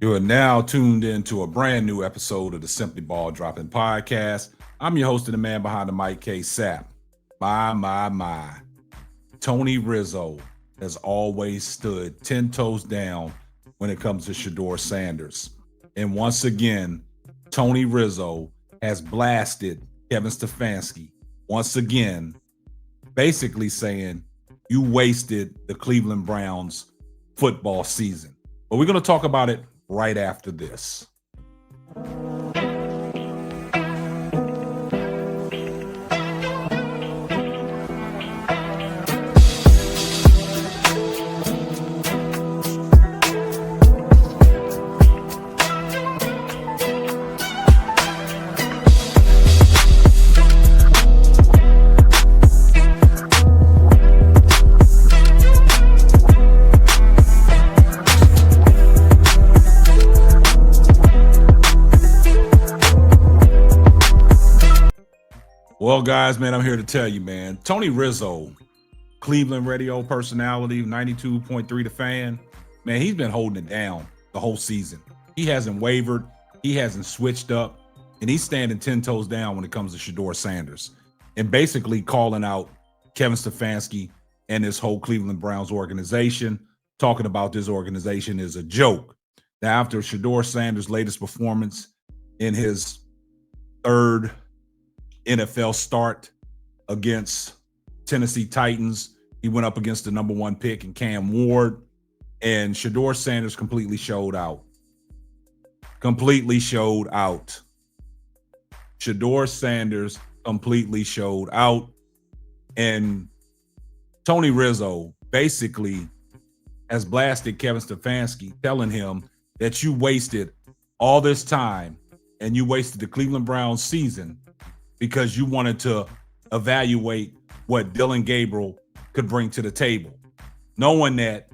You are now tuned into a brand new episode of the Simply Ball Dropping Podcast. I'm your host and the man behind the mic, K Sap. My. Tony Rizzo has always stood 10 toes down when it comes to Shedeur Sanders. And once again, Tony Rizzo has blasted Kevin Stefanski once again, basically saying you wasted the Cleveland Browns football season. But we're going to talk about it right after this. Well, guys, man, I'm here to tell you, man, Tony Rizzo, Cleveland radio personality, 92.3 The Fan, man, he's been holding it down the whole season. He hasn't wavered. He hasn't switched up, and he's standing 10 toes down when it comes to Shedeur Sanders and basically calling out Kevin Stefanski and this whole Cleveland Browns organization, talking about this organization is a joke. Now, after Shedeur Sanders' latest performance in his third NFL start against Tennessee Titans, he went up against the number one pick in Cam Ward, and Shedeur Sanders completely showed out. Shedeur Sanders completely showed out. And Tony Rizzo basically has blasted Kevin Stefanski, telling him that you wasted all this time and you wasted the Cleveland Browns season because you wanted to evaluate what Dylan Gabriel could bring to the table, knowing that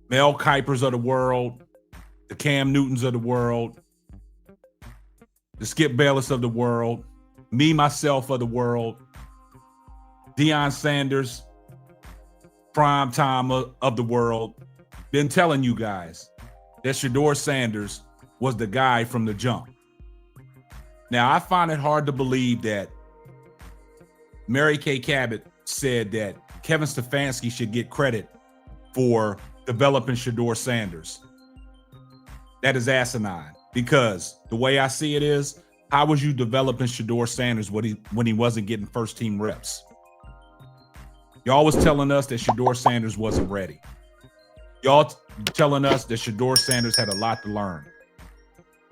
Mel Kipers of the world, the Cam Newtons of the world, the Skip Bayless of the world, me, myself of the world, Deion Sanders, prime time of the world, been telling you guys that Shedeur Sanders was the guy from the jump. Now, I find it hard to believe that Mary Kay Cabot said that Kevin Stefanski should get credit for developing Shedeur Sanders. That is asinine, because the way I see it is, how was you developing Shedeur Sanders when he wasn't getting first team reps? Y'all was telling us that Shedeur Sanders wasn't ready. Y'all telling us that Shedeur Sanders had a lot to learn,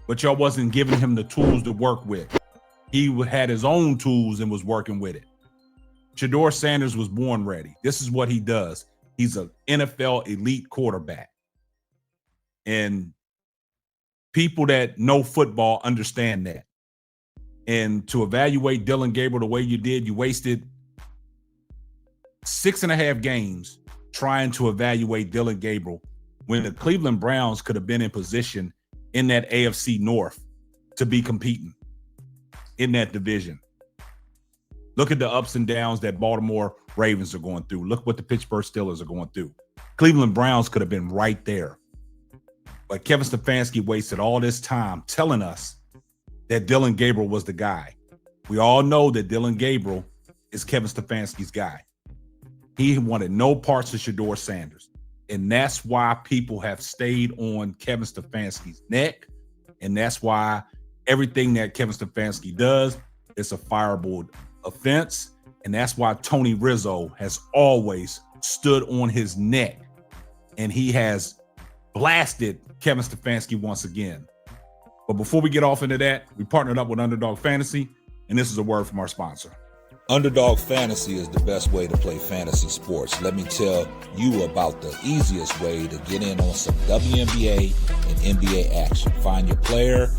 but y'all wasn't giving him the tools to work with. He had his own tools and was working with it. Shedeur Sanders was born ready. This is what he does. He's an NFL elite quarterback. And people that know football understand that. And to evaluate Dylan Gabriel the way you did, you wasted 6.5 games trying to evaluate Dylan Gabriel when the Cleveland Browns could have been in position in that AFC North to be competing in that division. Look at the ups and downs that Baltimore Ravens are going through. Look what the Pittsburgh Steelers are going through. Cleveland Browns could have been right there. But Kevin Stefanski wasted all this time telling us that Dylan Gabriel was the guy. We all know that Dylan Gabriel is Kevin Stefanski's guy. He wanted no parts of Shedeur Sanders. And that's why people have stayed on Kevin Stefanski's neck. And that's why everything that Kevin Stefanski does is a fireable offense. And that's why Tony Rizzo has always stood on his neck. And he has blasted Kevin Stefanski once again. But before we get off into that, we partnered up with Underdog Fantasy. And this is a word from our sponsor. Underdog Fantasy is the best way to play fantasy sports. Let me tell you about the easiest way to get in on some WNBA and NBA action. Find your player,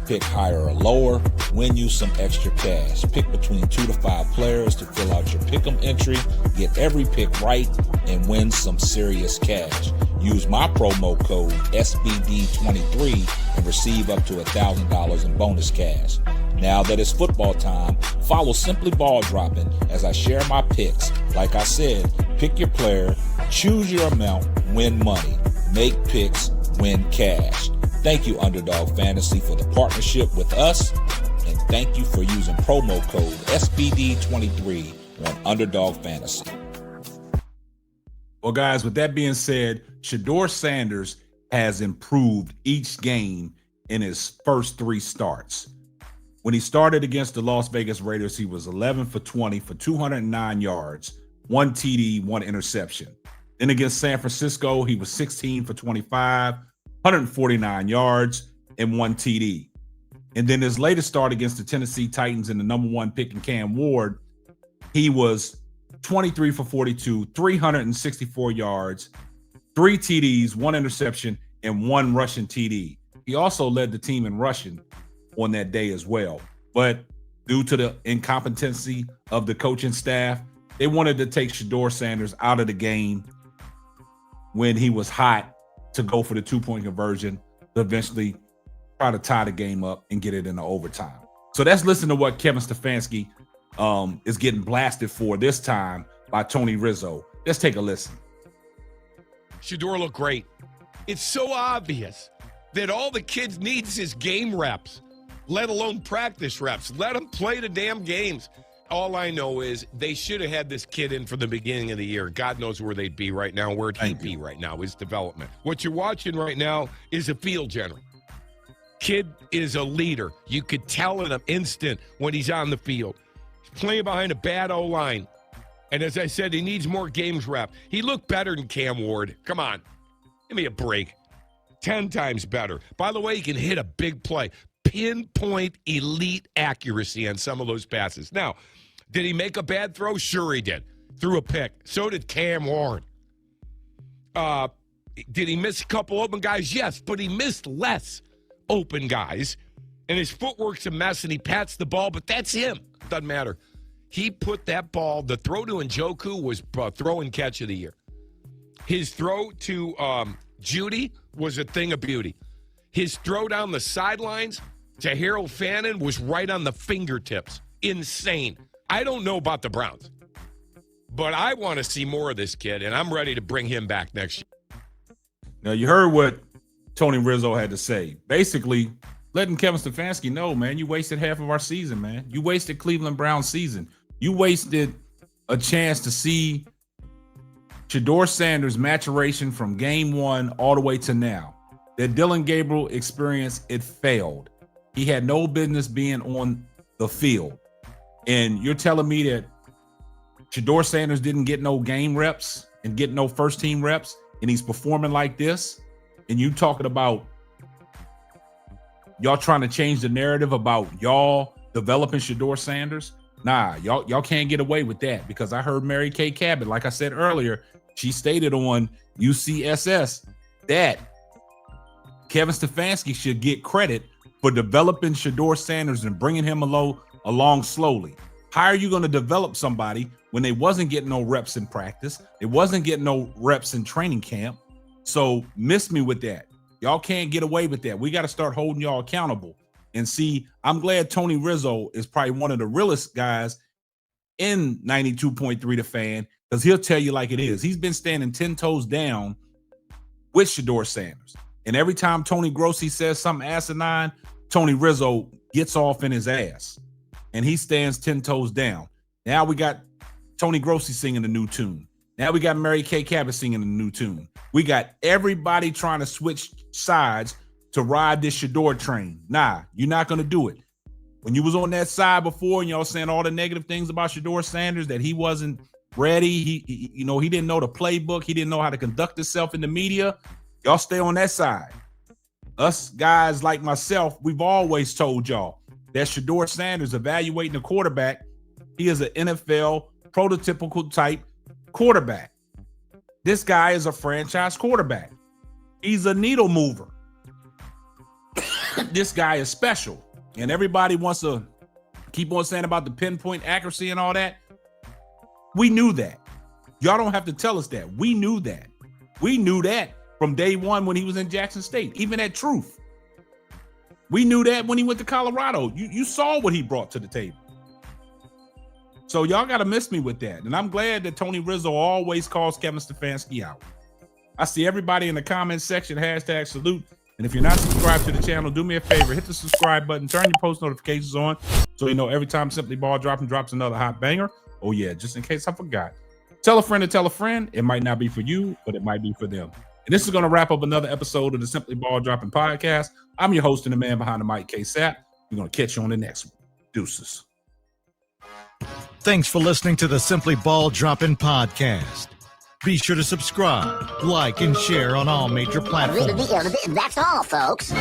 pick higher or lower, win you some extra cash. Pick between 2 to 5 players to fill out your pick'em entry, get every pick right, and win some serious cash. Use my promo code SBD23 and receive up to $1,000 in bonus cash. Now that it's football time, follow Simply Ball Dropping as I share my picks. Like I said, pick your player, choose your amount, win money. Make picks, win cash. Thank you, Underdog Fantasy, for the partnership with us, and thank you for using promo code SBD23 on Underdog Fantasy. Well, guys, with that being said, Shedeur Sanders has improved each game in his first 3 starts. When he started against the Las Vegas Raiders, he was 11 for 20 for 209 yards, 1 TD, 1 interception. Then against San Francisco, he was 16 for 25, 149 yards, and 1 TD. And then his latest start against the Tennessee Titans in the number 1 pick in Cam Ward, he was 23 for 42, 364 yards, 3 TDs, 1 interception, and 1 rushing TD. He also led the team in rushing on that day as well. But due to the incompetency of the coaching staff, they wanted to take Shedeur Sanders out of the game when he was hot to go for the 2-point conversion to eventually try to tie the game up and get it into overtime. So let's listen to what Kevin Stefanski is getting blasted for this time by Tony Rizzo. Let's take a listen. Shedeur looked great. It's so obvious that all the kid needs is game reps, let alone practice reps. Let him play the damn games. All I know is they should have had this kid in from the beginning of the year. God knows where they'd be right now, where he'd be right now, his development. What you're watching right now is a field general. Kid is a leader. You could tell in an instant when he's on the field. He's playing behind a bad O-line. And as I said, he needs more games rep. He looked better than Cam Ward. Come on. Give me a break. 10 times better. By the way, he can hit a big play. Pinpoint elite accuracy on some of those passes. Now, did he make a bad throw? Sure he did. Threw a pick. So did Cam Ward. Did he miss a couple open guys? Yes, but he missed less open guys. And his footwork's a mess, and he pats the ball, but that's him. Doesn't matter. He put that ball, the throw to Njoku was throw and catch of the year. His throw to Judy was a thing of beauty. His throw down the sidelines to Harold Fannin was right on the fingertips. Insane. I don't know about the Browns, but I want to see more of this kid, and I'm ready to bring him back next year. Now, you heard what Tony Rizzo had to say. Basically, letting Kevin Stefanski know, man, you wasted half of our season, man. You wasted Cleveland Browns season. You wasted a chance to see Shedeur Sanders' maturation from game 1 all the way to now. That Dylan Gabriel experience, it failed. He had no business being on the field. And you're telling me that Shedeur Sanders didn't get no game reps and get no first team reps, and he's performing like this? And you talking about y'all trying to change the narrative about y'all developing Shedeur Sanders? Nah, y'all can't get away with that, because I heard Mary Kay Cabot, like I said earlier, she stated on UCSS that Kevin Stefanski should get credit for developing Shedeur Sanders and bringing him along slowly. How are you going to develop somebody when they wasn't getting no reps in practice? They wasn't getting no reps in training camp. So miss me with that. Y'all can't get away with that. We got to start holding y'all accountable. And see, I'm glad Tony Rizzo is probably one of the realest guys in 92.3 The Fan, because he'll tell you like it is. He's been standing 10 toes down with Shedeur Sanders. And every time Tony Grossi says something asinine, Tony Rizzo gets off in his ass. And he stands 10 toes down. Now we got Tony Grossi singing a new tune. Now we got Mary Kay Cabot singing a new tune. We got everybody trying to switch sides to ride this Shedeur train. Nah, you're not going to do it. When you was on that side before and y'all saying all the negative things about Shedeur Sanders, that he wasn't ready, he didn't know the playbook, he didn't know how to conduct himself in the media, y'all stay on that side. Us guys like myself, we've always told y'all that Shedeur Sanders, evaluating the quarterback, he is an NFL prototypical type quarterback. This guy is a franchise quarterback. He's a needle mover. This guy is special. And everybody wants to keep on saying about the pinpoint accuracy and all that. We knew that. Y'all don't have to tell us that. We knew that. We knew that from day one when he was in Jackson State, even at Truth. We knew that when he went to Colorado. You saw what he brought to the table. So y'all got to miss me with that. And I'm glad that Tony Rizzo always calls Kevin Stefanski out. I see everybody in the comment section, hashtag salute. And if you're not subscribed to the channel, do me a favor, hit the subscribe button, turn your post notifications on so you know every time Simply Ball drops another hot banger. Oh yeah, just in case I forgot. Tell a friend to tell a friend. It might not be for you, but it might be for them. And this is going to wrap up another episode of the Simply Ball Dropping Podcast. I'm your host and the man behind the mic, K-Sap. We're going to catch you on the next one. Deuces. Thanks for listening to the Simply Ball Dropping Podcast. Be sure to subscribe, like, and share on all major platforms. That's all, folks.